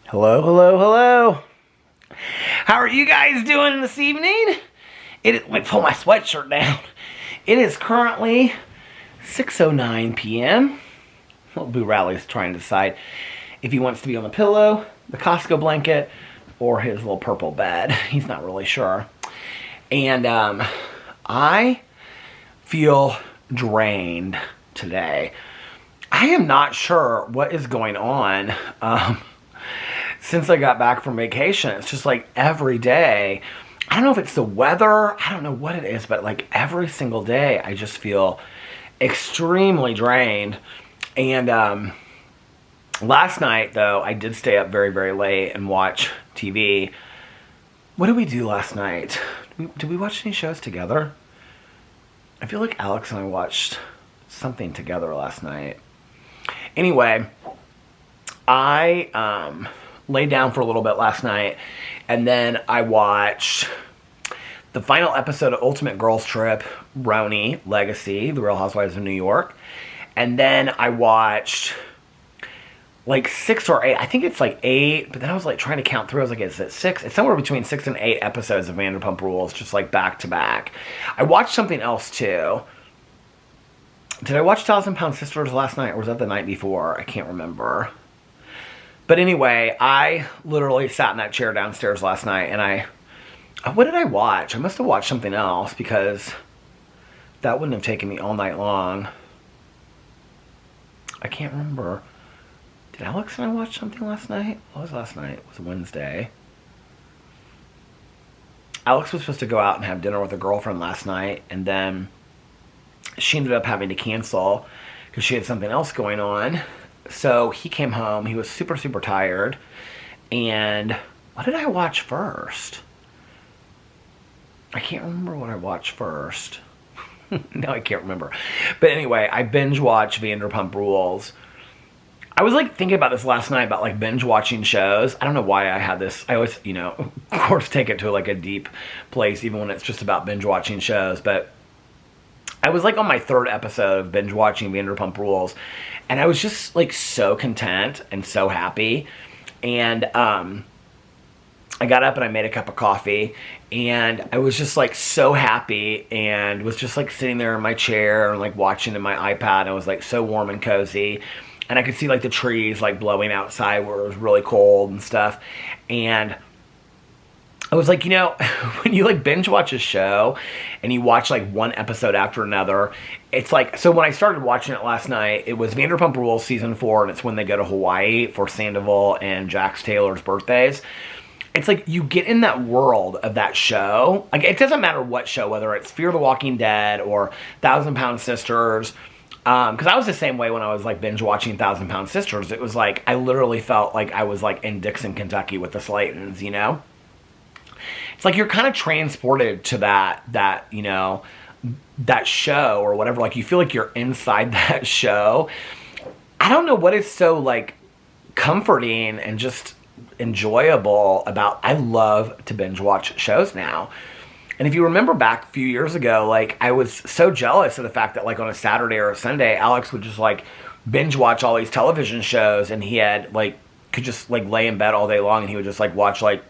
Hello, hello, hello. How are you guys doing this evening? Let me pull my sweatshirt down. It is currently 6:09 p.m. Little Boo Rally's trying to decide if he wants to be on the pillow, the Costco blanket, or his little purple bed. He's not really sure. And I feel drained today. I am not sure what is going on. Since I got back from vacation, it's just like every day. I don't know if it's the weather. I don't know what it is, but like every single day, I just feel extremely drained. And last night, though, I did stay up very, very late and watch TV. What did we do last night? Did we watch any shows together? I feel like Alex and I watched something together last night. Anyway, I laid down for a little bit last night, and then I watched the final episode of Ultimate Girls Trip, Roni Legacy, The Real Housewives of New York. And then I watched like 6 or 8. I think it's like 8, but then I was like trying to count through. I was like, is it 6? It's somewhere between 6 and 8 episodes of Vanderpump Rules, just like back to back. I watched something else too. Did I watch 1,000-Pound Sisters last night, or was that the night before? I can't remember. But anyway, I literally sat in that chair downstairs last night, and what did I watch? I must have watched something else, because that wouldn't have taken me all night long. I can't remember. Did Alex and I watch something last night? What was last night? It was Wednesday. Alex was supposed to go out and have dinner with a girlfriend last night, and then she ended up having to cancel because she had something else going on. So he came home. He was super, super tired. And what did I watch first? I can't remember what I watched first. No, I can't remember. But anyway, I binge watched Vanderpump Rules. I was like thinking about this last night about like binge watching shows. I don't know why I had this. I always, of course, take it to like a deep place, even when it's just about binge watching shows. But I was like on my 3rd episode of binge watching Vanderpump Rules, and I was just like so content and so happy. And I got up and I made a cup of coffee, and I was just like so happy, and was just like sitting there in my chair and like watching in my iPad. And it was like so warm and cozy, and I could see like the trees like blowing outside where it was really cold and stuff. And I was like, when you like binge watch a show and you watch like one episode after another, it's like, so when I started watching it last night, it was Vanderpump Rules season 4, and it's when they go to Hawaii for Sandoval and Jax Taylor's birthdays. It's like you get in that world of that show. Like, it doesn't matter what show, whether it's Fear the Walking Dead or 1,000-Pound Sisters. Because I was the same way when I was like binge watching 1,000-Pound Sisters. It was like I literally felt like I was like in Dixon, Kentucky with the Slaytons, It's like you're kind of transported to that show or whatever. Like you feel like you're inside that show. I don't know what is so like comforting and just enjoyable about. I love to binge watch shows now. And if you remember back a few years ago, like I was so jealous of the fact that like on a Saturday or a Sunday, Alex would just like binge watch all these television shows, and he had like could just like lay in bed all day long, and he would just like watch like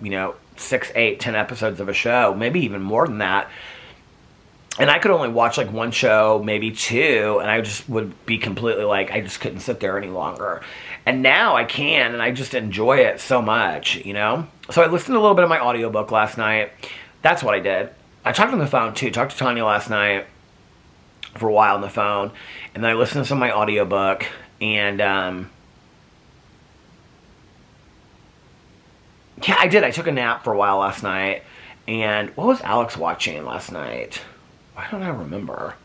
6, 8, 10 episodes of a show, maybe even more than that. And I could only watch like one show, maybe 2, and I just would be completely like, I just couldn't sit there any longer. And now I can, and I just enjoy it so much, So I listened to a little bit of my audiobook last night. That's what I did. I talked on the phone too. Talked to Tanya last night for a while on the phone, and then I listened to some of my audiobook, and yeah, I did. I took a nap for a while last night. And what was Alex watching last night? Why don't I remember?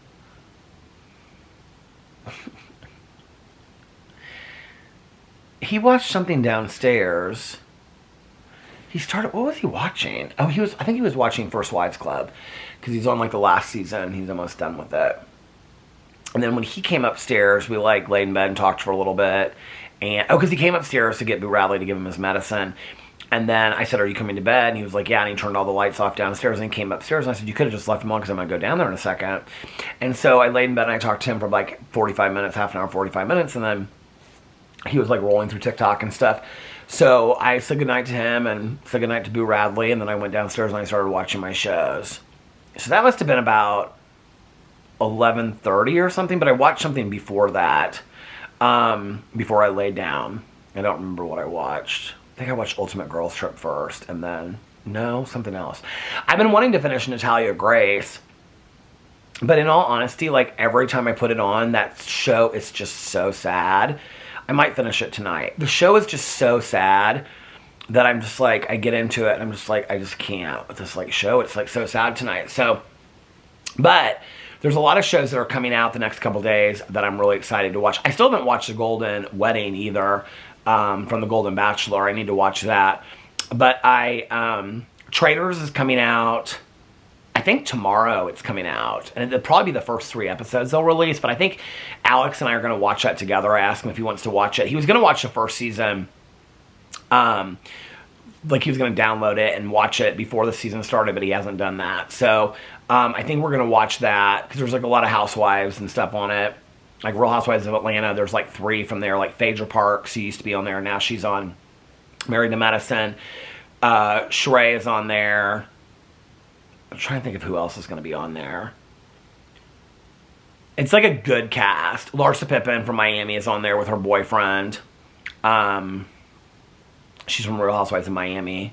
He watched something downstairs. What was he watching? Oh, I think he was watching First Wives Club, because he's on like the last season. He's almost done with it. And then when he came upstairs, we like laid in bed and talked for a little bit. And because he came upstairs to get Boo Radley to give him his medicine. And then I said, are you coming to bed? And he was like, yeah. And he turned all the lights off downstairs and he came upstairs. And I said, you could have just left him on because I'm going to go down there in a second. And so I laid in bed and I talked to him for like 45 minutes, half an hour, 45 minutes. And then he was like rolling through TikTok and stuff. So I said goodnight to him and said goodnight to Boo Radley, and then I went downstairs and I started watching my shows. So that must have been about 11:30 or something, but I watched something before that, before I laid down. I don't remember what I watched. I think I watched Ultimate Girls Trip first, and then, no, something else. I've been wanting to finish Natalia Grace, but in all honesty, like, every time I put it on, that show is just so sad. I might finish it tonight. The show is just so sad that I'm just like, I get into it, and I'm just like, I just can't with this, like, show. It's, like, so sad tonight. So, but there's a lot of shows that are coming out the next couple days that I'm really excited to watch. I still haven't watched The Golden Wedding either, from The Golden Bachelor. I need to watch that. But Traitors is coming out, I think tomorrow it's coming out. And it'll probably be the first 3 episodes they'll release. But I think Alex and I are going to watch that together. I asked him if he wants to watch it. He was going to watch the first season. Like he was going to download it and watch it before the season started, but he hasn't done that. So I think we're going to watch that because there's like a lot of housewives and stuff on it. Like Real Housewives of Atlanta, there's like 3 from there. Like Phaedra Parks, she used to be on there. Now she's on Married to Medicine. Sheree is on there. I'm trying to think of who else is going to be on there. It's like a good cast. Larsa Pippen from Miami is on there with her boyfriend. She's from Real Housewives of Miami.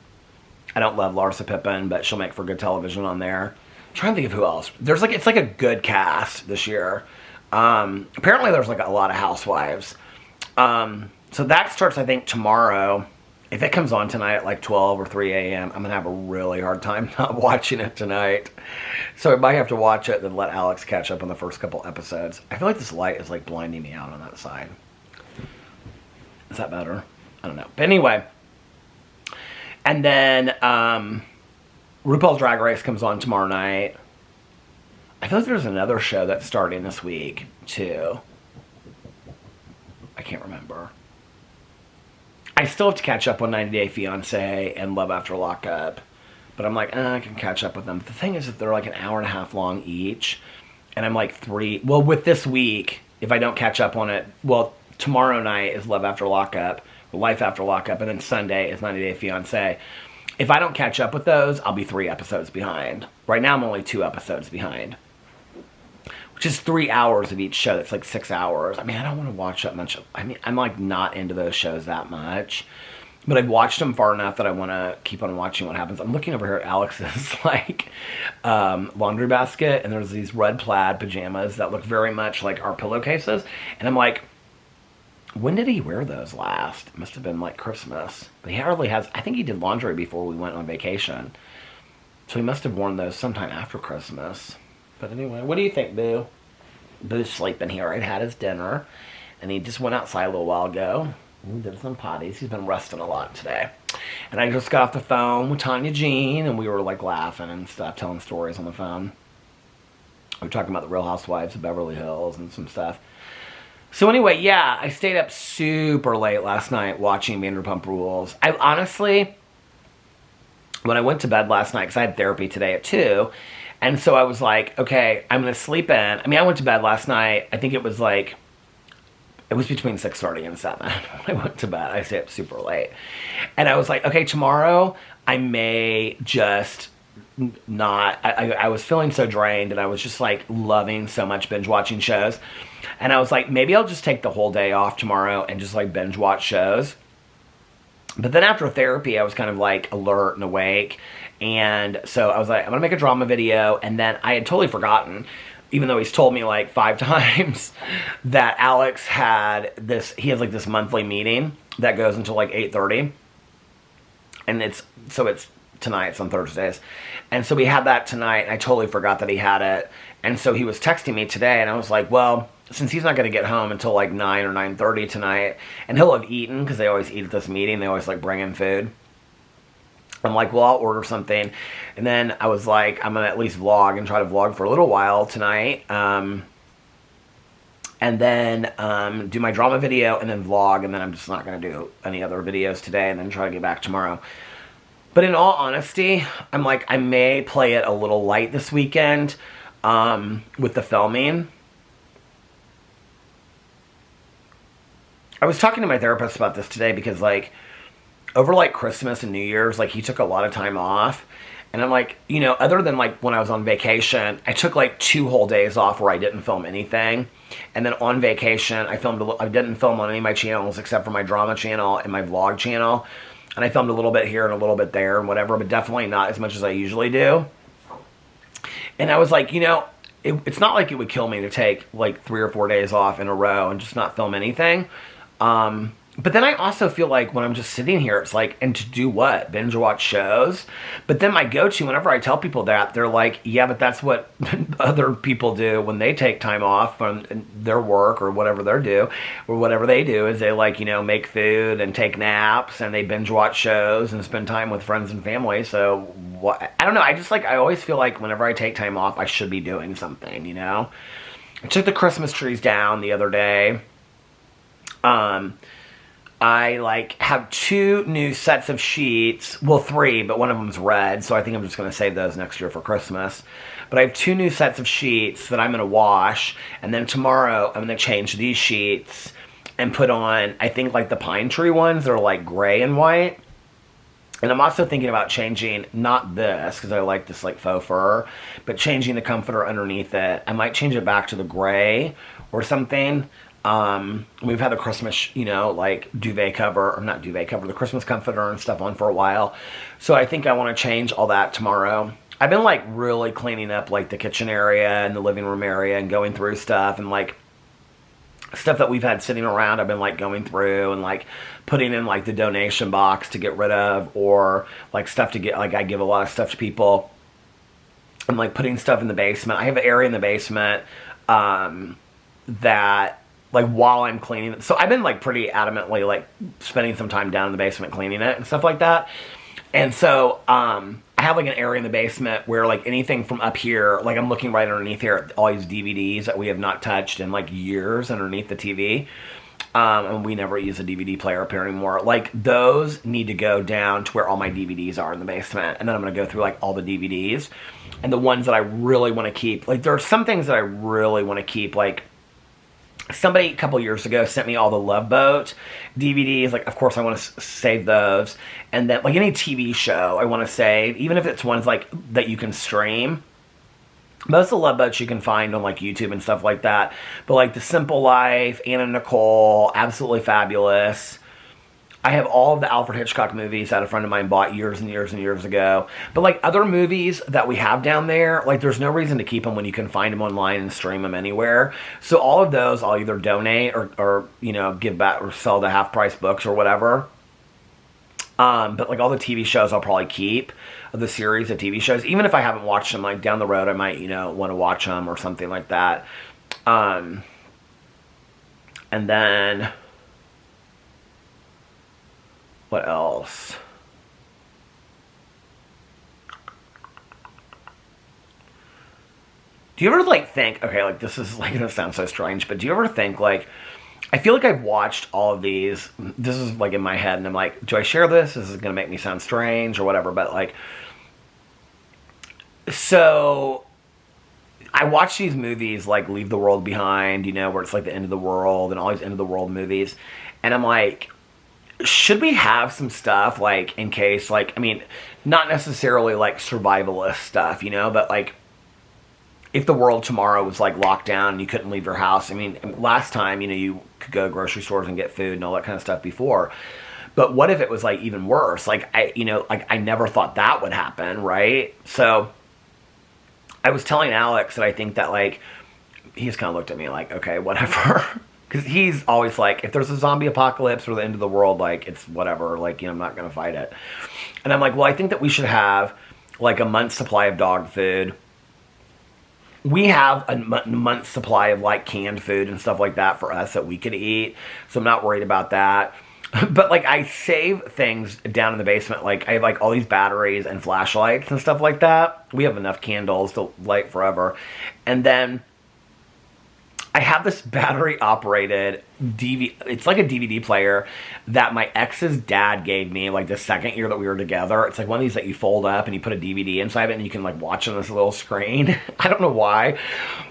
I don't love Larsa Pippen, but she'll make for good television on there. I'm trying to think of who else. There's like, it's like a good cast this year. Apparently there's like a lot of housewives. So that starts, I think, tomorrow. If it comes on tonight at like 12 or 3 a.m., I'm going to have a really hard time not watching it tonight. So I might have to watch it and then let Alex catch up on the first couple episodes. I feel like this light is like blinding me out on that side. Is that better? I don't know. But anyway. And then RuPaul's Drag Race comes on tomorrow night. I feel like there's another show that's starting this week, too. I can't remember. I still have to catch up on 90 Day Fiancé and Love After Lockup. But I'm like, I can catch up with them. The thing is that they're like an hour and a half long each. And I'm like 3... Well, with this week, if I don't catch up on it... Well, tomorrow night is Love After Lockup. Life After Lockup. And then Sunday is 90 Day Fiancé. If I don't catch up with those, I'll be 3 episodes behind. Right now, I'm only 2 episodes behind. Which is 3 hours of each show. That's like 6 hours. I mean, I don't want to watch that much. I mean, I'm like not into those shows that much. But I've watched them far enough that I want to keep on watching what happens. I'm looking over here at Alex's like laundry basket. And there's these red plaid pajamas that look very much like our pillowcases. And I'm like, when did he wear those last? It must have been like Christmas. But he hardly has... I think he did laundry before we went on vacation. So he must have worn those sometime after Christmas. But anyway, what do you think, Boo? Boo's sleeping here. He had his dinner. And he just went outside a little while ago. And did some potties. He's been resting a lot today. And I just got off the phone with Tanya Jean. And we were like laughing and stuff. Telling stories on the phone. We were talking about the Real Housewives of Beverly Hills and some stuff. So anyway, yeah. I stayed up super late last night watching Vanderpump Rules. I honestly... When I went to bed last night, because I had therapy today at 2... And so I was like, okay, I'm going to sleep in. I mean, I went to bed last night. I think it was like, it was between 6:30 and 7 when I went to bed. I stayed up super late. And I was like, okay, tomorrow I may just not, I was feeling so drained and I was just like loving so much binge watching shows. And I was like, maybe I'll just take the whole day off tomorrow and just like binge watch shows. But then after therapy, I was kind of like alert and awake. And so I was like, I'm going to make a drama video. And then I had totally forgotten, even though he's told me like 5 times, that Alex had this, he has like this monthly meeting that goes until like 8:30. And it's tonight, it's on Thursdays. And so we had that tonight, and I totally forgot that he had it. And so he was texting me today, and I was like, well, since he's not going to get home until like 9 or 9:30 tonight, and he'll have eaten, because they always eat at this meeting, they always like bring in food. I'm like, well, I'll order something. And then I was like, I'm going to at least vlog and try to vlog for a little while tonight. And then do my drama video and then vlog. And then I'm just not going to do any other videos today and then try to get back tomorrow. But in all honesty, I'm like, I may play it a little light this weekend with the filming. I was talking to my therapist about this today because, like, over like Christmas and New Year's, like he took a lot of time off. And I'm like, other than like when I was on vacation, I took like 2 whole days off where I didn't film anything. And then on vacation, I didn't film on any of my channels except for my drama channel and my vlog channel. And I filmed a little bit here and a little bit there and whatever, but definitely not as much as I usually do. And I was like, it's not like it would kill me to take like 3 or 4 days off in a row and just not film anything. But then I also feel like when I'm just sitting here, it's like, and to do what? Binge watch shows? But then my go-to, whenever I tell people that, they're like, yeah, but that's what other people do when they take time off from their work or whatever they do is they like, make food and take naps and they binge watch shows and spend time with friends and family. So I don't know. I always feel like whenever I take time off, I should be doing something, I took the Christmas trees down the other day. I like have 2 new sets of sheets. Well, 3, but one of them's red, so I think I'm just going to save those next year for Christmas. But I have 2 new sets of sheets that I'm going to wash, and then tomorrow I'm going to change these sheets and put on, I think, like the pine tree ones that are like gray and white. And I'm also thinking about changing, not this, because I like this like faux fur, but changing the comforter underneath it. I might change it back to the gray or something. We've had the Christmas, like duvet cover, or not duvet cover, the Christmas comforter and stuff on for a while. So I think I want to change all that tomorrow. I've been like really cleaning up like the kitchen area and the living room area and going through stuff and like stuff that we've had sitting around. I've been like going through and like putting in like the donation box to get rid of, or like stuff to get, like I give a lot of stuff to people. I'm like putting stuff in the basement. I have an area in the basement, that like while I'm cleaning it. So I've been like pretty adamantly like spending some time down in the basement cleaning it and stuff like that. And so I have like an area in the basement where like anything from up here, like I'm looking right underneath here at all these DVDs that we have not touched in like years underneath the TV. And we never use a DVD player up here anymore. Like those need to go down to where all my DVDs are in the basement. And then I'm going to go through like all the DVDs and the ones that I really want to keep. Like there are some things that I really want to keep, like somebody a couple years ago sent me all the Love Boat DVDs. Like, of course, I want to save those. And then, like, any TV show I want to save, even if it's ones, like, that you can stream. Most of the Love Boats you can find on, like, YouTube and stuff like that. But, like, The Simple Life, Anna Nicole, Absolutely Fabulous. I have all of the Alfred Hitchcock movies that a friend of mine bought years and years and years ago. But, like, other movies that we have down there, like, there's no reason to keep them when you can find them online and stream them anywhere. So all of those I'll either donate or give back or sell to half-price books or whatever. But, like, all the TV shows I'll probably keep, the series of TV shows. Even if I haven't watched them, like, down the road, I might, want to watch them or something like that. And then what else? Do you ever, like, think, okay, like, this is, like, gonna sound so strange, but do you ever think, like, I feel like I've watched all of these, this is, like, in my head, and I'm like, do I share this? This is gonna make me sound strange or whatever, but, like, so I watch these movies, like, Leave the World Behind, where it's, like, the end of the world and all these end of the world movies, and I'm like, should we have some stuff, like, in case, like, I mean, not necessarily, like, survivalist stuff, but, like, if the world tomorrow was, like, locked down and you couldn't leave your house. I mean, last time, you could go to grocery stores and get food and all that kind of stuff before. But what if it was, like, even worse? Like, I never thought that would happen, right? So I was telling Alex that I think that, like, he's kind of looked at me like, okay, whatever. Because he's always like, if there's a zombie apocalypse or the end of the world, like, it's whatever. Like, I'm not going to fight it. And I'm like, well, I think that we should have, like, a month's supply of dog food. We have a month's supply of, like, canned food and stuff like that for us that we could eat. So I'm not worried about that. But, like, I save things down in the basement. Like, I have, like, all these batteries and flashlights and stuff like that. We have enough candles to light forever. And then I have this battery-operated it's like a DVD player that my ex's dad gave me like the second year that we were together. It's like one of these that you fold up and you put a DVD inside of it and you can like watch on this little screen. I don't know why,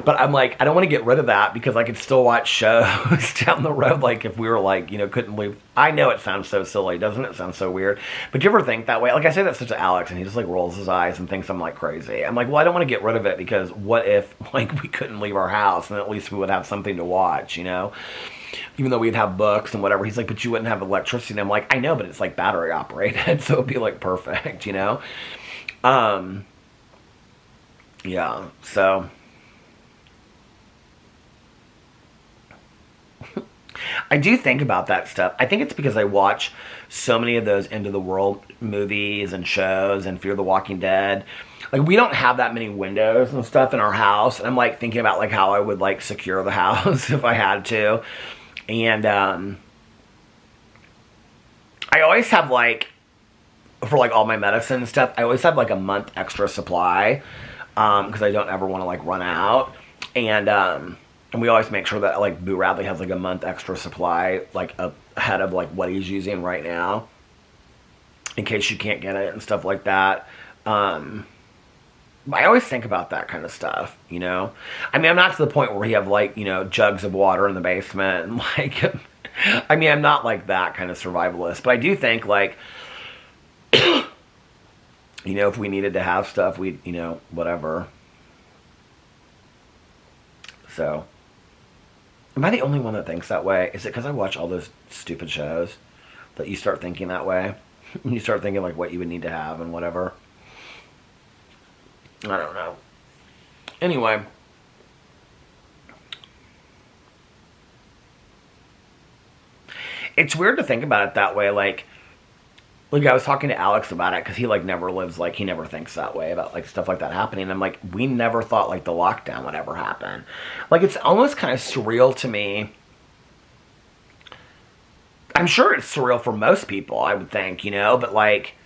but I'm like, I don't want to get rid of that because I could still watch shows down the road. Like if we were like, couldn't leave. I know it sounds so silly. Doesn't it sound so weird? But do you ever think that way? Like I say that to Alex and he just like rolls his eyes and thinks I'm like crazy. I'm like, well, I don't want to get rid of it because what if like we couldn't leave our house and at least we would have something to watch, even though we'd have books and whatever. He's like, but you wouldn't have electricity. And I'm like, I know, but it's like battery operated, so it'd be like perfect, yeah, so I do think about that stuff. I think it's because I watch so many of those end of the world movies and shows and Fear the Walking Dead. Like we don't have that many windows and stuff in our house, and I'm like thinking about like how I would like secure the house if I had to. And I always have like, for like all my medicine and stuff, I always have like a month extra supply because I don't ever want to like run out. And we always make sure that like Boo Radley has like a month extra supply like ahead of like what he's using right now in case you can't get it and stuff like that. I always think about that kind of stuff, I mean, I'm not to the point where we have like, jugs of water in the basement and like, I mean, I'm not like that kind of survivalist, but I do think like, if we needed to have stuff, we'd, whatever. So, am I the only one that thinks that way? Is it because I watch all those stupid shows that you start thinking that way? You start thinking like what you would need to have and whatever. I don't know. Anyway. It's weird to think about it that way. Like I was talking to Alex about it because he like never lives, like he never thinks that way about like stuff like that happening. And I'm like, we never thought like the lockdown would ever happen. Like it's almost kind of surreal to me. I'm sure it's surreal for most people, I would think, but like,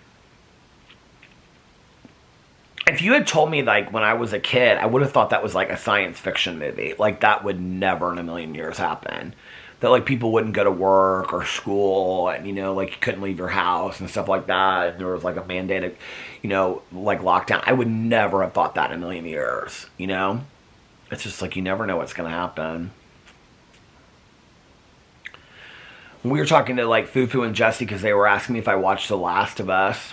if you had told me, like, when I was a kid, I would have thought that was, like, a science fiction movie. Like, that would never in a million years happen. That, like, people wouldn't go to work or school and, like, you couldn't leave your house and stuff like that. And there was, like, a mandated, like, lockdown. I would never have thought that in a million years, It's just, like, you never know what's going to happen. We were talking to, like, Fufu and Jesse because they were asking me if I watched The Last of Us.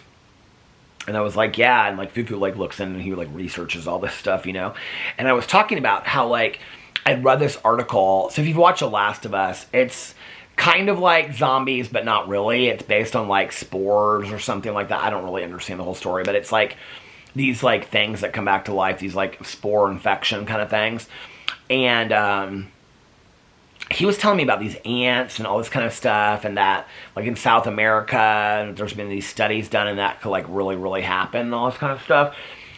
And I was like, yeah, and like Fufu like looks in and he like researches all this stuff, And I was talking about how like I'd read this article. So if you've watched The Last of Us, it's kind of like zombies, but not really. It's based on like spores or something like that. I don't really understand the whole story, but it's like these like things that come back to life, these like spore infection kind of things. And he was telling me about these ants and all this kind of stuff, and that like in South America there's been these studies done and that could like really happen and all this kind of stuff.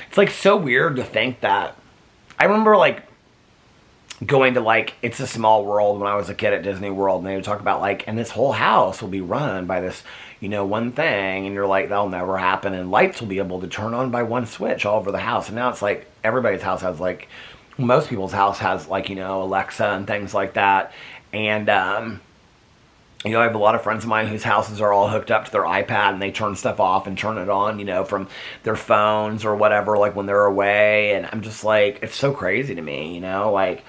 It's like so weird to think that. I remember like going to like It's a Small World when I was a kid at Disney World, and they would talk about like, and this whole house will be run by this one thing, and you're like, that'll never happen, and lights will be able to turn on by one switch all over the house. And now it's like everybody's house has like, most people's house has like, Alexa and things like that. And, I have a lot of friends of mine whose houses are all hooked up to their iPad and they turn stuff off and turn it on, from their phones or whatever, like when they're away. And I'm just like, it's so crazy to me, like,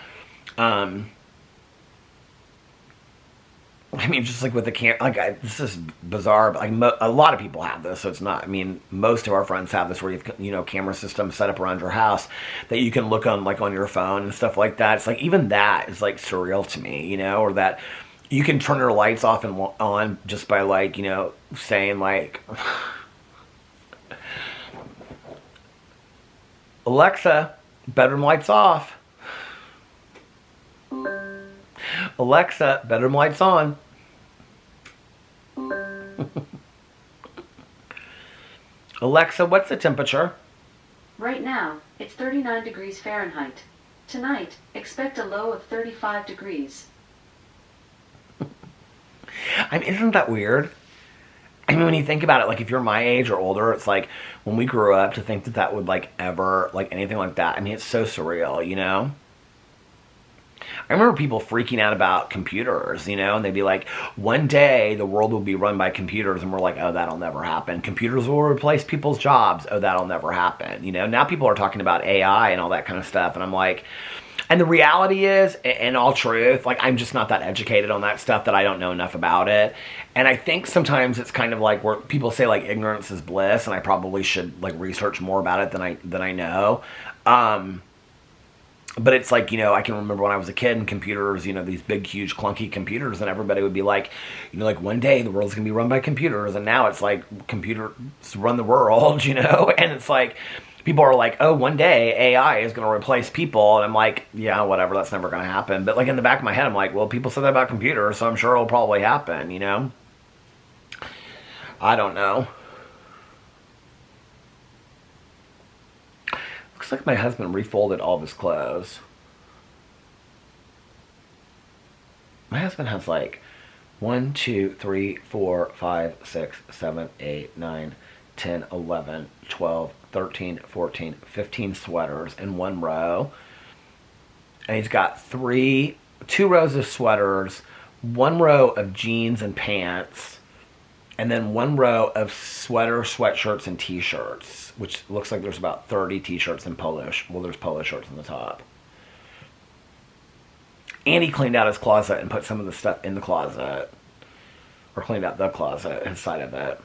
I mean, just like with the camera, like, this is bizarre, but like a lot of people have this, so it's not, I mean, most of our friends have this where you've, camera systems set up around your house that you can look on, like, on your phone and stuff like that. It's like, even that is, like, surreal to me, or that you can turn your lights off and on just by, like, saying, like, Alexa, bedroom lights off. Alexa, bedroom lights on. Alexa, what's the temperature? Right now, it's 39 degrees Fahrenheit. Tonight, expect a low of 35 degrees. I mean, isn't that weird? I mean, when you think about it, like, if you're my age or older, it's like, when we grew up, to think that that would, like, ever, like, anything like that, I mean, it's so surreal, I remember people freaking out about computers, you know, and they'd be like, one day the world will be run by computers, and we're like, oh, that'll never happen. Computers will replace people's jobs. Oh, that'll never happen. You know, now people are talking about AI and all that kind of stuff, and I'm like, and the reality is, in all truth, like, I'm just not that educated on that stuff, that I don't know enough about it. And I think sometimes it's kind of like where people say like ignorance is bliss, and I probably should like research more about it than I know. But it's like, you know, I can remember when I was a kid and computers, you know, these big, huge, clunky computers, and everybody would be like, you know, like, one day the world's going to be run by computers, and now it's like computers run the world, you know? And it's like, people are like, oh, one day AI is going to replace people, and I'm like, yeah, whatever, that's never going to happen. But like, in the back of my head, I'm like, well, people said that about computers, so I'm sure it'll probably happen, you know? I don't know. Looks like my husband refolded all of his clothes. My husband has like 1, 2, 3, 4, 5, 6, 7, 8, 9, 10, 11, 12, 13, 14, 15 sweaters in one row. And he's got 2 rows of sweaters, 1 row of jeans and pants, and then 1 row of sweatshirts, and t-shirts, which looks like there's about 30 t-shirts and there's polo shirts on the top. And he cleaned out his closet and put some of the stuff in the closet. Or cleaned out the closet inside of it.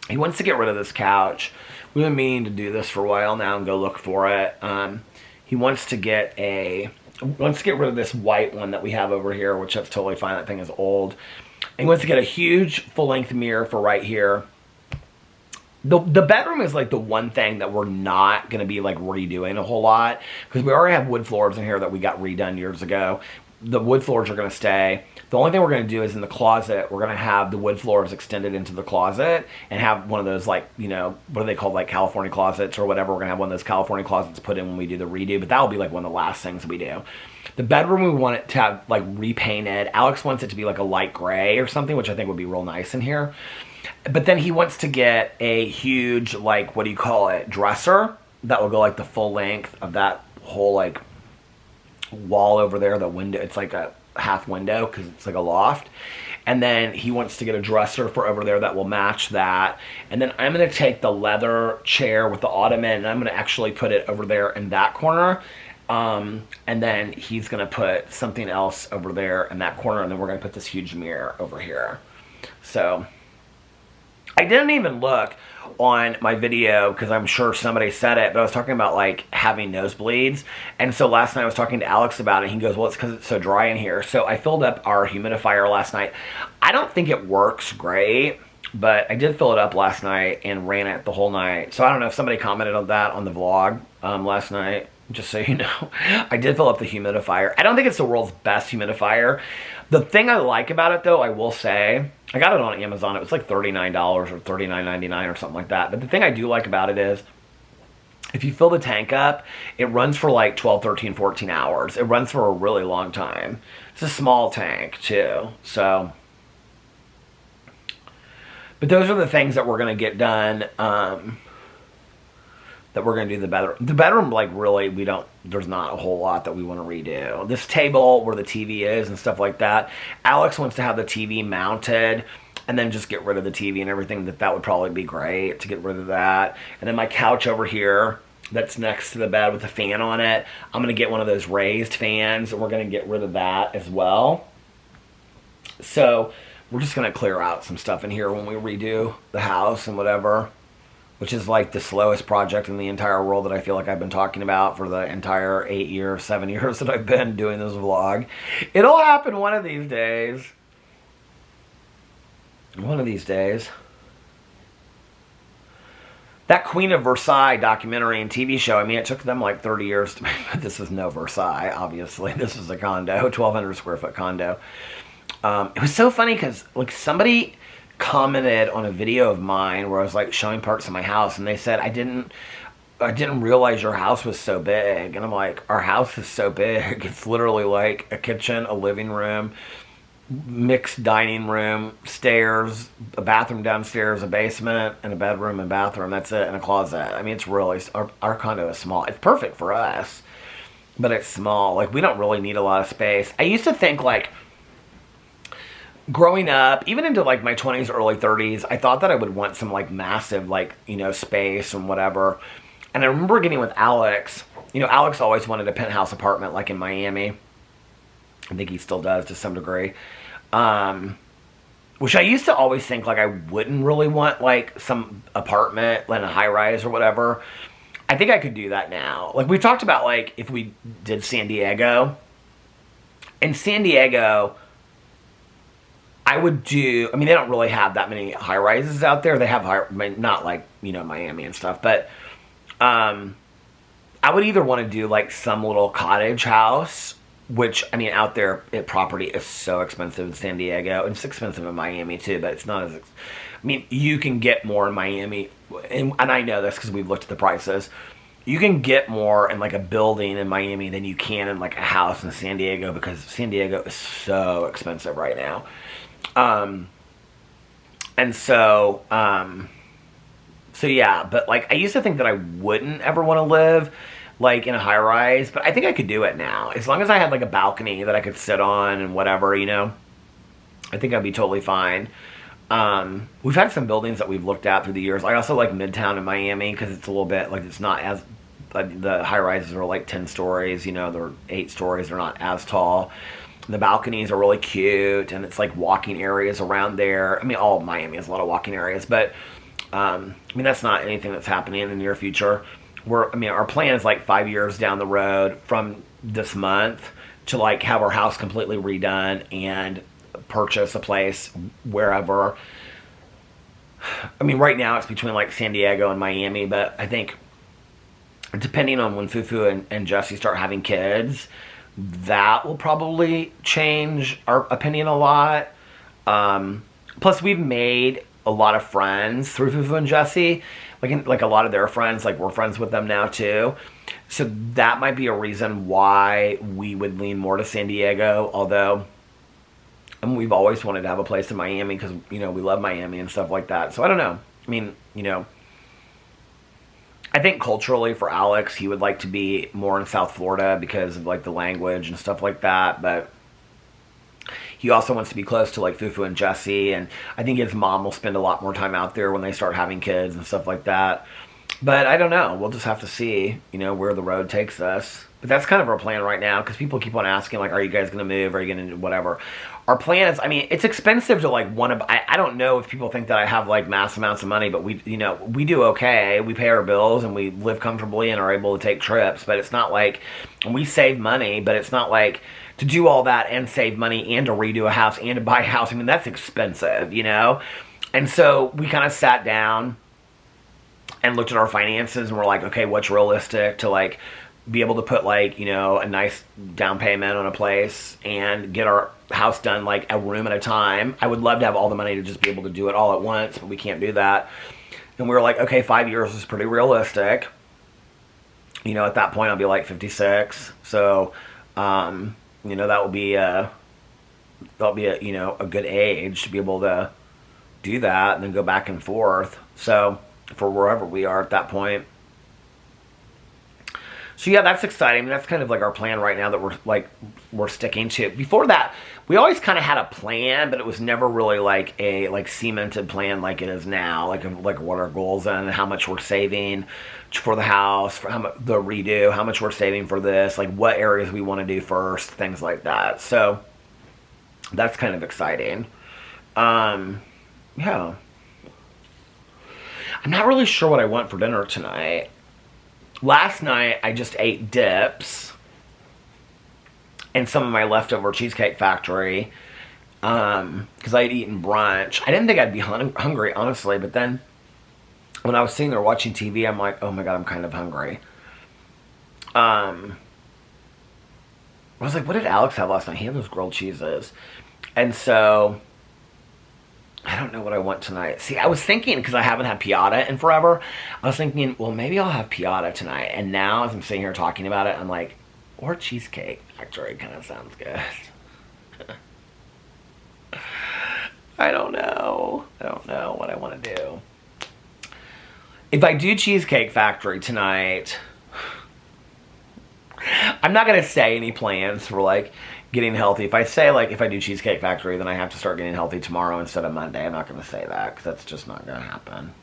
He wants to get rid of this couch. We've been meaning to do this for a while now and go look for it. He wants to get rid of this white one that we have over here, which that's totally fine. That thing is old. And he wants to get a huge full-length mirror for right here. The bedroom is like the one thing that we're not going to be like redoing a whole lot, because we already have wood floors in here that we got redone years ago. The wood floors are going to stay. The only thing we're going to do is in the closet, we're going to have the wood floors extended into the closet and have one of those, like, you know, what are they called, like California closets or whatever. We're going to have one of those California closets put in when we do the redo, but that will be like one of the last things we do. The bedroom, we want it to have like repainted. Alex wants it to be like a light gray or something, which I think would be real nice in here. But then he wants to get a huge, like, what do you call it, dresser that will go like the full length of that whole like wall over there, the window. It's like a half window because it's like a loft. And then he wants to get a dresser for over there that will match that. And then I'm going to take the leather chair with the ottoman and I'm going to actually put it over there in that corner. And then he's going to put something else over there in that corner, and then we're going to put this huge mirror over here. So I didn't even look on my video because I'm sure somebody said it, but I was talking about like having nosebleeds. And so last night I was talking to Alex about it. He goes, well, it's because it's so dry in here. So I filled up our humidifier last night. I don't think it works great, but I did fill it up last night and ran it the whole night. So I don't know if somebody commented on that on the vlog last night. Just so you know, I did fill up the humidifier. I don't think it's the world's best humidifier. The thing I like about it, though, I will say, I got it on Amazon. It was like $39 or $39.99 or something like that. But the thing I do like about it is, if you fill the tank up, it runs for like 12, 13, 14 hours. It runs for a really long time. It's a small tank, too. So, but those are the things that we're going to get done. That we're going to do the bedroom. The bedroom, like, really, there's not a whole lot that we want to redo. This table where the TV is and stuff like that, Alex wants to have the TV mounted and then just get rid of the TV and everything. That would probably be great to get rid of that. And then my couch over here that's next to the bed with the fan on it, I'm going to get one of those raised fans, and we're going to get rid of that as well. So we're just going to clear out some stuff in here when we redo the house and whatever, which is like the slowest project in the entire world that I feel like I've been talking about for the entire 7 years that I've been doing this vlog. It'll happen one of these days. One of these days. That Queen of Versailles documentary and TV show, I mean, it took them like 30 years to make, but this is no Versailles, obviously. This is a condo, 1,200 square foot condo. It was so funny because like somebody commented on a video of mine where I was like showing parts of my house, and they said, I didn't realize your house was so big. And I'm like, our house is so big. It's literally like a kitchen, a living room, mixed dining room, stairs, a bathroom downstairs, a basement, and a bedroom and bathroom. That's it, and a closet. I mean, it's really, our condo is small. It's perfect for us. but it's small. Like, we don't really need a lot of space. I used to think, like, growing up, even into like my 20s, early 30s, I thought that I would want some like massive, like, space and whatever. And I remember getting with Alex. Alex always wanted a penthouse apartment like in Miami. I think he still does to some degree. Which I used to always think like I wouldn't really want like some apartment in a high rise or whatever. I think I could do that now. Like, we've talked about like if we did San Diego. In San Diego, I would do, they don't really have that many high rises out there. They have not like, Miami and stuff, but I would either want to do like some little cottage house, which, out there, property is so expensive in San Diego, and it's expensive in Miami too, but it's not as, you can get more in Miami, and I know this because we've looked at the prices. You can get more in like a building in Miami than you can in like a house in San Diego, because San Diego is so expensive right now. So yeah, but like I used to think that I wouldn't ever want to live like in a high rise, but I think I could do it now. As long as I had like a balcony that I could sit on and whatever, I think I'd be totally fine. We've had some buildings that we've looked at through the years. I also like Midtown in Miami because it's a little bit like, it's not as, the high rises are like 10 stories, they're 8 stories, they're not as tall. The balconies are really cute, and it's like walking areas around there. All of Miami has a lot of walking areas, but that's not anything that's happening in the near future. Our plan is like 5 years down the road from this month to like have our house completely redone and purchase a place wherever. Right now it's between like San Diego and Miami, but I think depending on when Fufu and Jesse start having kids, that will probably change our opinion a lot. Plus, we've made a lot of friends through Fufu and Jesse. Like a lot of their friends, like we're friends with them now too. So that might be a reason why we would lean more to San Diego. Although, we've always wanted to have a place in Miami because, we love Miami and stuff like that. So I don't know. I think culturally for Alex, he would like to be more in South Florida because of like the language and stuff like that. But he also wants to be close to like Fufu and Jesse, and I think his mom will spend a lot more time out there when they start having kids and stuff like that. But I don't know. We'll just have to see, where the road takes us. But that's kind of our plan right now, because people keep on asking, like, are you guys going to move? Are you going to do whatever? Our plan is, it's expensive to, like, want to... I don't know if people think that I have, like, mass amounts of money, but we do okay. We pay our bills, and we live comfortably and are able to take trips. But it's not like... And we save money, but it's not like... To do all that and save money and to redo a house and to buy a house, that's expensive, And so we kind of sat down and looked at our finances, and we're like, okay, what's realistic to, like, be able to put, like, a nice down payment on a place and get our house done, like, a room at a time. I would love to have all the money to just be able to do it all at once, but we can't do that. And we were like, okay, 5 years is pretty realistic. At that point, I'll be, like, 56. So, that will be a good age to be able to do that and then go back and forth. So, for wherever we are at that point. So yeah, that's exciting. That's kind of like our plan right now that we're sticking to. Before that, we always kind of had a plan, but it was never really like a cemented plan like it is now. Like what our goals and how much we're saving for the house, for the redo, how much we're saving for this, like what areas we want to do first, things like that. So that's kind of exciting. Yeah. I'm not really sure what I want for dinner tonight. Last night, I just ate dips and some of my leftover Cheesecake Factory because I had eaten brunch. I didn't think I'd be hungry, honestly, but then when I was sitting there watching TV, I'm like, oh my God, I'm kind of hungry. I was like, what did Alex have last night? He had those grilled cheeses. And so... I don't know what I want tonight. See, I was thinking, because I haven't had piata in forever, I was thinking, well, maybe I'll have piata tonight. And now, as I'm sitting here talking about it, I'm like, or Cheesecake Factory kind of sounds good. I don't know. I don't know what I want to do. If I do Cheesecake Factory tonight, I'm not going to say any plans for, like, getting healthy. If I say, like, if I do Cheesecake Factory, then I have to start getting healthy tomorrow instead of Monday. I'm not going to say that because that's just not going to happen.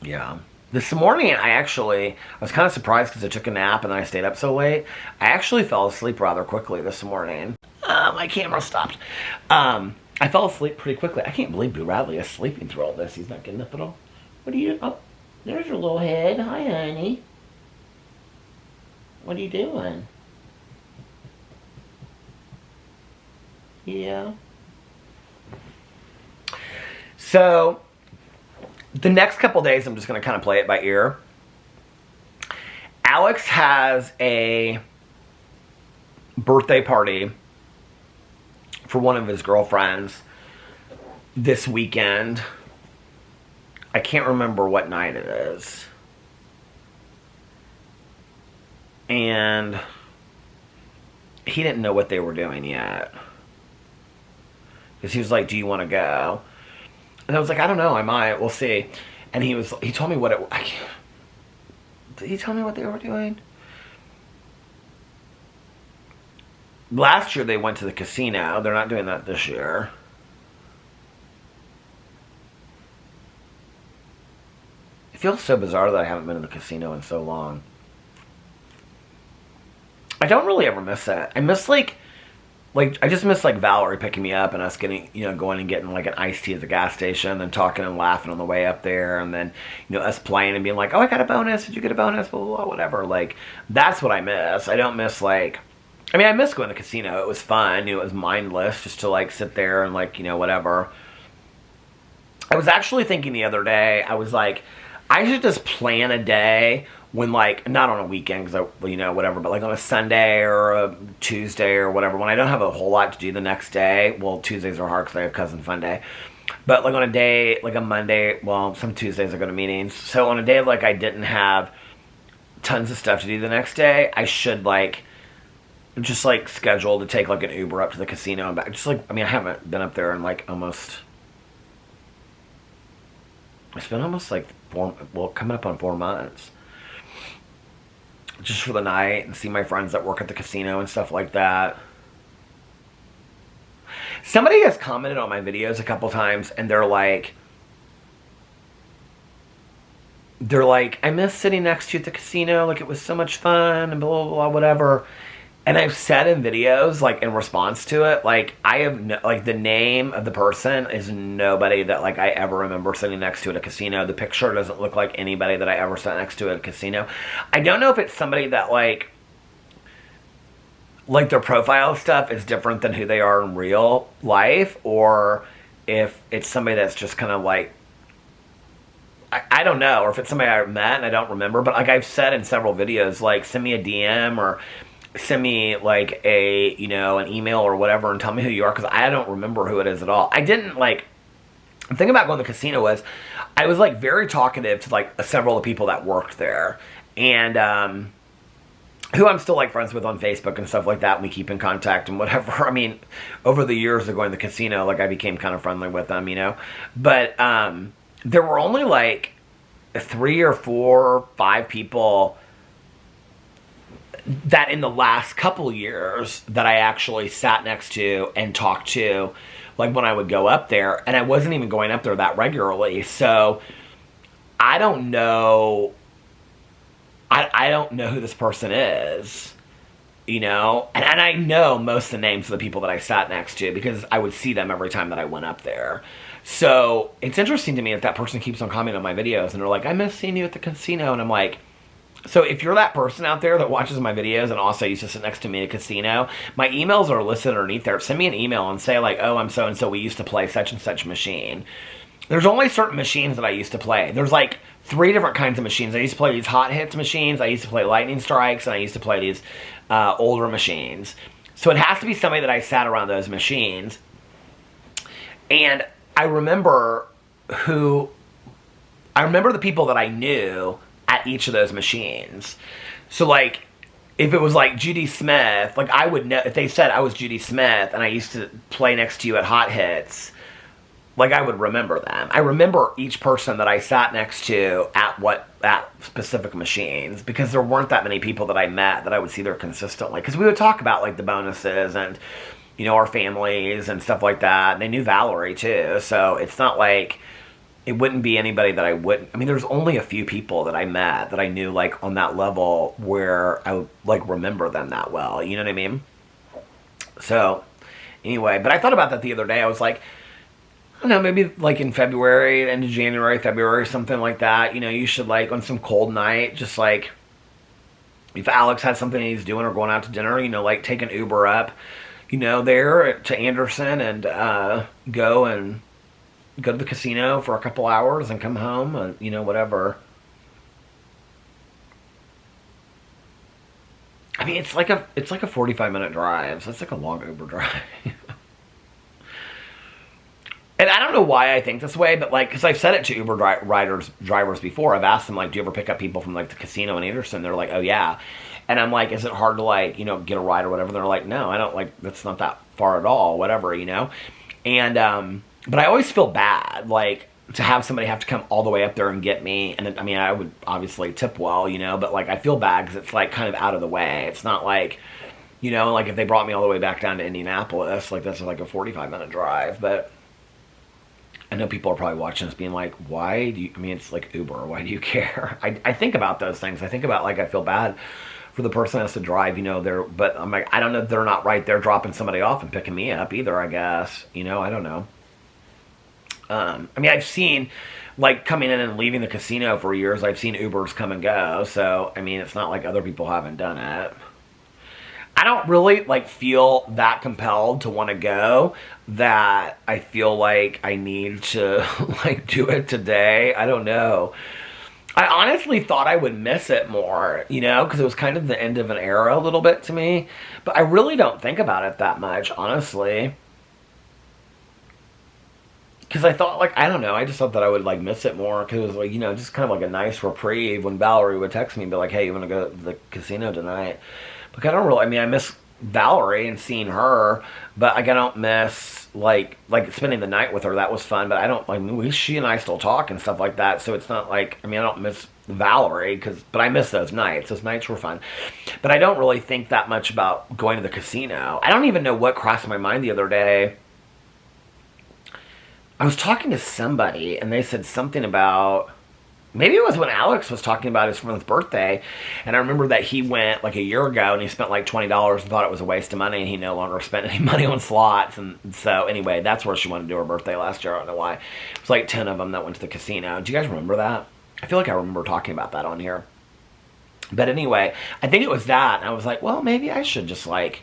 Yeah. This morning, I was kind of surprised because I took a nap and then I stayed up so late. I actually fell asleep rather quickly this morning. My camera stopped. I fell asleep pretty quickly. I can't believe Boo Radley is sleeping through all this. He's not getting up at all. What are you... Oh, there's your little head. Hi, honey. What are you doing? Yeah. So, the next couple days, I'm just going to kind of play it by ear. Alex has a birthday party for one of his girlfriends this weekend. I can't remember what night it is. And he didn't know what they were doing yet. Because he was like, do you want to go? And I was like, I don't know, I might, we'll see. And he told me what did he tell me what they were doing? Last year they went to the casino. They're not doing that this year. It feels so bizarre that I haven't been to the casino in so long. I don't really ever miss that. I miss like I just miss like Valerie picking me up and us getting, going and getting like an iced tea at the gas station and then talking and laughing on the way up there, and then, us playing and being like, oh, I got a bonus, did you get a bonus, blah, blah, blah, whatever. Like, that's what I miss. I don't miss I miss going to the casino. It was fun. It was mindless just to like sit there and like, whatever. I was actually thinking the other day, I was like, I should just plan a day when, like, not on a weekend, because whatever, but like on a Sunday or a Tuesday or whatever, when I don't have a whole lot to do the next day. Well, Tuesdays are hard because I have Cousin Fun Day. But like on a day, like a Monday, well, some Tuesdays I go to meetings. So on a day like I didn't have tons of stuff to do the next day, I should just schedule to take like an Uber up to the casino and back. Just I haven't been up there in it's been almost coming up on 4 months. Just for the night and see my friends that work at the casino and stuff like that. Somebody has commented on my videos a couple times and they're like, I miss sitting next to you at the casino, like it was so much fun and blah, blah, blah, whatever. And I've said in videos, in response to it, I have, the name of the person is nobody that, I ever remember sitting next to at a casino. The picture doesn't look like anybody that I ever sat next to at a casino. I don't know if it's somebody that, their profile stuff is different than who they are in real life, or if it's somebody that's just kind of, I don't know, or if it's somebody I met and I don't remember. But, I've said in several videos, send me a DM or send me an email or whatever and tell me who you are, because I don't remember who it is at all. I didn't the thing about going to the casino was I was very talkative to several of the people that worked there, and who I'm still friends with on Facebook and stuff like that, and we keep in contact and whatever. I mean, over the years of going to the casino, I became kind of friendly with them, but there were only 3 or 4 or 5 people that in the last couple years that I actually sat next to and talked to, when I would go up there, and I wasn't even going up there that regularly. So I don't know. I don't know who this person is, and I know most of the names of the people that I sat next to because I would see them every time that I went up there. So it's interesting to me that person keeps on commenting on my videos and they're like, I miss seeing you at the casino, and I'm like, so if you're that person out there that watches my videos and also used to sit next to me at a casino, my emails are listed underneath there. Send me an email and say oh, I'm so-and-so, we used to play such and such machine. There's only certain machines that I used to play. There's 3 different kinds of machines. I used to play these hot hits machines, I used to play lightning strikes, and I used to play these older machines. So it has to be somebody that I sat around those machines. And I remember the people that I knew at each of those machines. So if it was Judy Smith, I would know if they said I was Judy Smith and I used to play next to you at Hot Hits, like I would remember them. I remember each person that I sat next to at specific machines, because there weren't that many people that I met that I would see there consistently. Because we would talk about like the bonuses and our families and stuff like that. And they knew Valerie too, so it's not like it wouldn't be anybody that I wouldn't. I mean, there's only a few people that I met that I knew like on that level where I would like remember them that well. You know what I mean? So anyway, but I thought about that the other day. I was like, I don't know, maybe like in February, end of January, February, something like that. You should like on some cold night, just like if Alex has something he's doing or going out to dinner, like take an Uber up, there to Anderson and go to the casino for a couple hours and come home and, whatever. I mean, it's like a 45-minute drive, so it's like a long Uber drive. And I don't know why I think this way, but like, because I've said it to Uber drivers before. I've asked them, like, do you ever pick up people from like the casino in Anderson? They're like, oh yeah. And I'm like, is it hard to like, get a ride or whatever? And they're like, no, I don't, like, that's not that far at all, whatever, And, but I always feel bad, like, to have somebody have to come all the way up there and get me. And I mean, I would obviously tip well, but like, I feel bad because it's like kind of out of the way. It's not like, like if they brought me all the way back down to Indianapolis, like that's like a 45-minute drive, but I know people are probably watching this being like, why do you, I mean, it's like Uber, why do you care? I think about those things. I think about, like, I feel bad for the person that has to drive, but I'm like, I don't know, they're not right there dropping somebody off and picking me up either, I guess. I don't know. I mean, I've seen, like, coming in and leaving the casino for years, I've seen Ubers come and go, so, I mean, it's not like other people haven't done it. I don't really, like, feel that compelled to want to go, that I feel like I need to, like, do it today. I don't know. I honestly thought I would miss it more, because it was kind of the end of an era a little bit to me. But I really don't think about it that much, honestly. Because I thought, like, I don't know, I just thought that I would, like, miss it more, because it was, like, just kind of like a nice reprieve when Valerie would text me and be like, hey, you want to go to the casino tonight? Like, I don't really, I mean, I miss Valerie and seeing her, but like, I don't miss, like spending the night with her. That was fun, but I don't, like, she and I still talk and stuff like that, so it's not like, I mean, I don't miss Valerie, but I miss those nights. Those nights were fun. But I don't really think that much about going to the casino. I don't even know what crossed my mind the other day. I was talking to somebody, and they said something about, maybe it was when Alex was talking about his friend's birthday, and I remember that he went like a year ago and he spent like $20 and thought it was a waste of money, and he no longer spent any money on slots. And so anyway, that's where she wanted to do her birthday last year. I don't know why. It was like 10 of them that went to the casino. Do you guys remember that? I feel like I remember talking about that on here. But anyway, I think it was that, and I was like, well, maybe I should just like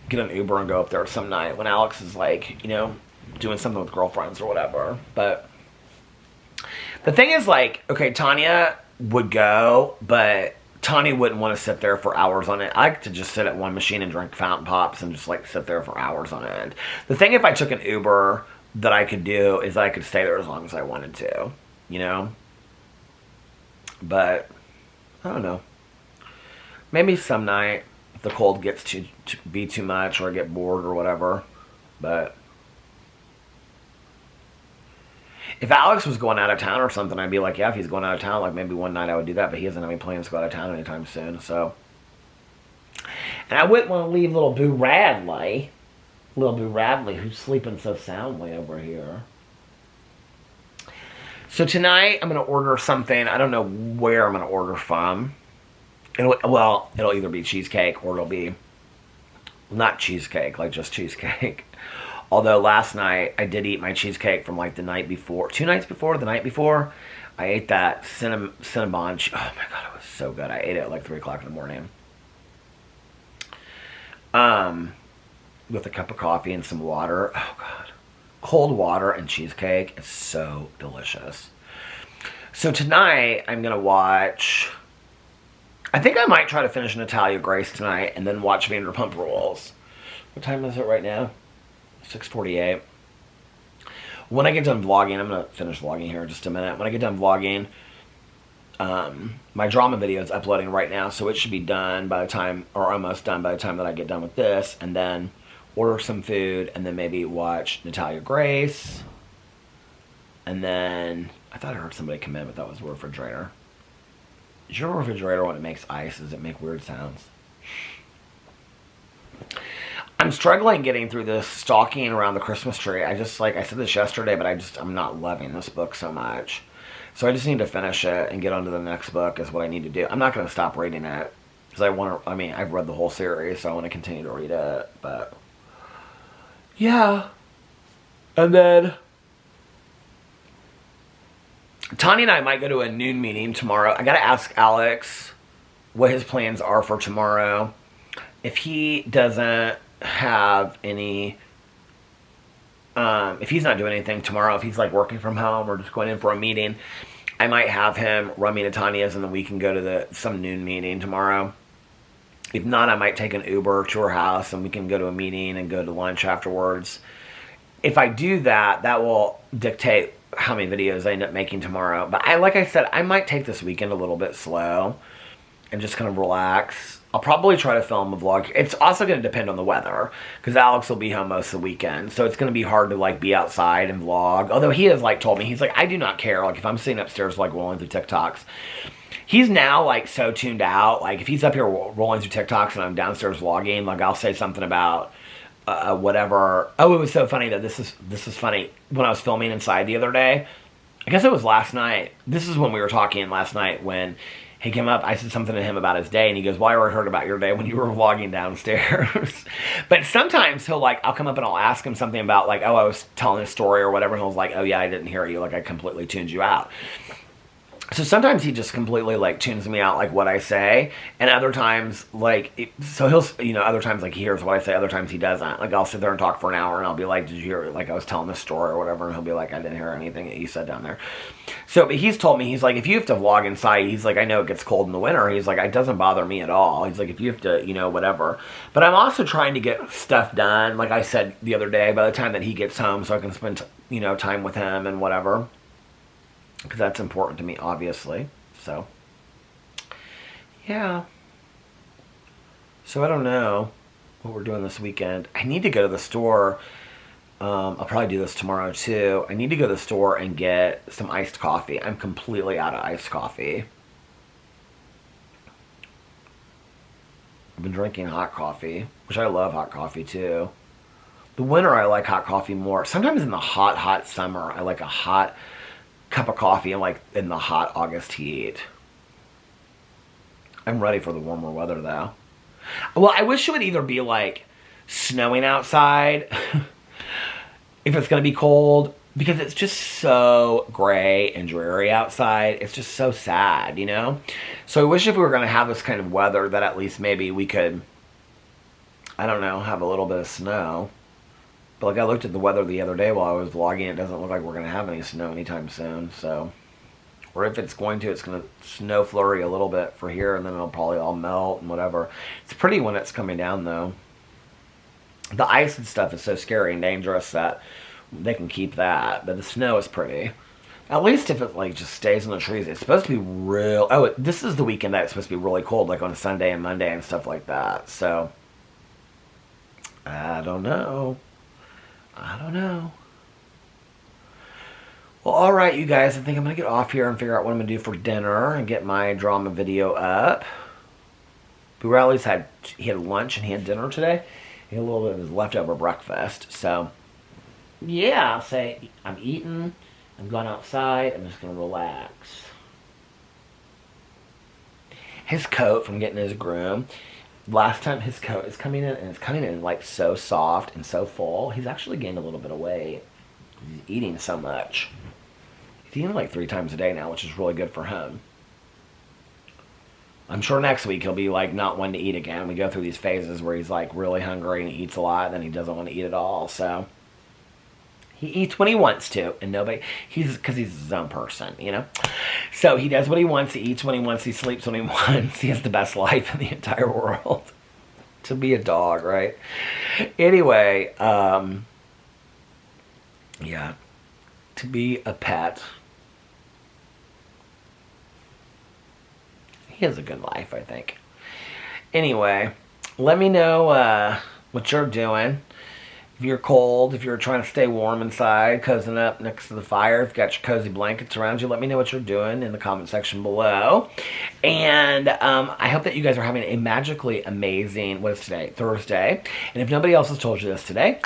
get an Uber and go up there some night when Alex is like, doing something with girlfriends or whatever. But the thing is, like, okay, Tanya would go, but Tanya wouldn't want to sit there for hours on it. I like to just sit at one machine and drink fountain pops and just, like, sit there for hours on end. The thing, if I took an Uber, that I could do is I could stay there as long as I wanted to, But, I don't know. Maybe some night, if the cold gets to be too much or I get bored or whatever. But if Alex was going out of town or something, I'd be like, yeah, if he's going out of town, like maybe one night I would do that, but he doesn't have any plans to go out of town anytime soon, so. And I wouldn't want to leave little Boo Radley, who's sleeping so soundly over here. So tonight, I'm going to order something. I don't know where I'm going to order from. It'll either be cheesecake or it'll be not cheesecake, like just cheesecake. Although last night, I did eat my cheesecake from like the night before. 2 nights before, the night before, I ate that Cinnabon. Oh my God, it was so good. I ate it at like 3 o'clock in the morning. With a cup of coffee and some water. Oh God. Cold water and cheesecake is so delicious. So tonight, I'm going to watch, I think I might try to finish Natalia Grace tonight and then watch Vanderpump Rules. What time is it right now? 6:48. When I get done vlogging, I'm going to finish vlogging here in just a minute. When I get done vlogging, my drama video is uploading right now, so it should be done by the time, or almost done by the time that I get done with this, and then order some food, and then maybe watch Natalia Grace, And then, I thought I heard somebody come in, but that was the refrigerator. Is your refrigerator, when it makes ice, does it make weird sounds? I'm struggling getting through this stalking around the Christmas tree. I just, like, I said this yesterday, but I'm not loving this book so much. So I just need to finish it and get on to the next book is what I need to do. I'm not going to stop reading it. Because I've read the whole series, so I want to continue to read it. But, yeah. And then, Tanya and I might go to a noon meeting tomorrow. I got to ask Alex what his plans are for tomorrow. If he doesn't have any, if he's not doing anything tomorrow, if he's like working from home or just going in for a meeting, I might have him run me to Tanya's and then we can go to some noon meeting tomorrow. If not, I might take an Uber to her house and we can go to a meeting and go to lunch afterwards. If I do that, that will dictate how many videos I end up making tomorrow. But like I said, I might take this weekend a little bit slow and just kind of relax. I'll probably try to film a vlog. It's also going to depend on the weather because Alex will be home most of the weekend. So it's going to be hard to like be outside and vlog. Although he has like told me, he's like, I do not care. Like if I'm sitting upstairs like rolling through TikToks. He's now like so tuned out. Like if he's up here rolling through TikToks and I'm downstairs vlogging, like I'll say something about whatever. Oh, it was so funny that this is funny. When I was filming inside the other day, I guess it was last night. This is when we were talking last night when he came up. I said something to him about his day, and he goes, "Well, I already heard about your day when you were vlogging downstairs." But sometimes I'll come up and I'll ask him something about like, "Oh, I was telling a story or whatever," and he'll like, "Oh yeah, I didn't hear you. Like I completely tuned you out." So sometimes he just completely like tunes me out, like what I say, and other times like other times like he hears what I say, other times he doesn't. Like I'll sit there and talk for an hour, and I'll be like, "Did you hear?" Like I was telling this story or whatever, and he'll be like, "I didn't hear anything that you said down there." So, but he's told me, he's like, if you have to vlog inside, he's like, I know it gets cold in the winter. He's like, it doesn't bother me at all. He's like, if you have to, whatever. But I'm also trying to get stuff done, like I said the other day, by the time that he gets home, so I can spend time with him and whatever. Because that's important to me, obviously. So, yeah. So I don't know what we're doing this weekend. I need to go to the store. I'll probably do this tomorrow too. I need to go to the store and get some iced coffee. I'm completely out of iced coffee. I've been drinking hot coffee, which I love hot coffee too. The winter I like hot coffee more. Sometimes in the hot summer I like a hot cup of coffee and like in the hot August heat. I'm ready for the warmer weather though. Well, I wish it would either be like snowing outside if it's going to be cold, because it's just so gray and dreary outside. It's just so sad, So I wish if we were going to have this kind of weather that at least maybe we could, I don't know, have a little bit of snow. But like I looked at the weather the other day while I was vlogging, it doesn't look like we're going to have any snow anytime soon. So, or if it's going to snow flurry a little bit for here, and then it'll probably all melt and whatever. It's pretty when it's coming down though. The ice and stuff is so scary and dangerous that they can keep that, but the snow is pretty. At least if it like just stays in the trees. It's supposed to be real. Oh, this is the weekend that it's supposed to be really cold, like on a Sunday and Monday and stuff like that. So, I don't know. Well, alright, you guys. I think I'm going to get off here and figure out what I'm going to do for dinner and get my drama video up. Burrelli's he had lunch and he had dinner today. He had a little bit of his leftover breakfast. So, yeah, I'll say I'm eating. I'm going outside. I'm just going to relax. His coat from getting his groom. Last time his coat is coming in, and it's coming in like so soft and so full. He's actually gained a little bit of weight. He's eating so much. He's eating like 3 times a day now, which is really good for him. I'm sure next week he'll be like not one to eat again. We go through these phases where he's like really hungry and he eats a lot, and then he doesn't want to eat at all. So he eats when he wants to, and because he's his own person, So he does what he wants, he eats when he wants, he sleeps when he wants. He has the best life in the entire world. To be a dog, right? Anyway, yeah, to be a pet. He has a good life, I think. Anyway, let me know what you're doing. If you're cold, if you're trying to stay warm inside, cozying up next to the fire, if you've got your cozy blankets around you, let me know what you're doing in the comment section below. And I hope that you guys are having a magically amazing, what is today? Thursday. And if nobody else has told you this today,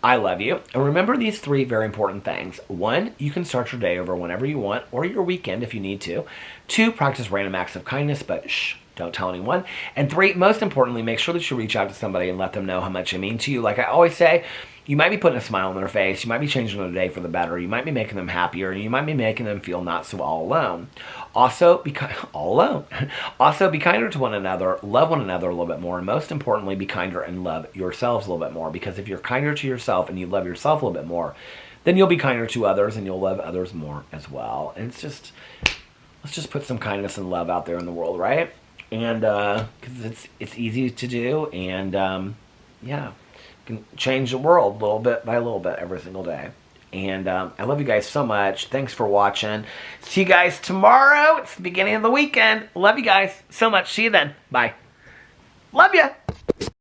I love you. And remember these 3 very important things. 1, you can start your day over whenever you want, or your weekend if you need to. 2, practice random acts of kindness, but shh, don't tell anyone. And 3, most importantly, make sure that you reach out to somebody and let them know how much it means to you. Like I always say, you might be putting a smile on their face, you might be changing their day for the better, you might be making them happier, and you might be making them feel not so all alone. Also, Also, be kinder to one another, love one another a little bit more, and most importantly, be kinder and love yourselves a little bit more. Because if you're kinder to yourself and you love yourself a little bit more, then you'll be kinder to others and you'll love others more as well. And it's just, let's just put some kindness and love out there in the world, right? And because it's easy to do, and yeah, can change the world little bit by little bit every single day. And I love you guys so much. Thanks for watching. See you guys tomorrow. It's the beginning of the weekend. Love you guys so much. See you then. Bye. Love ya.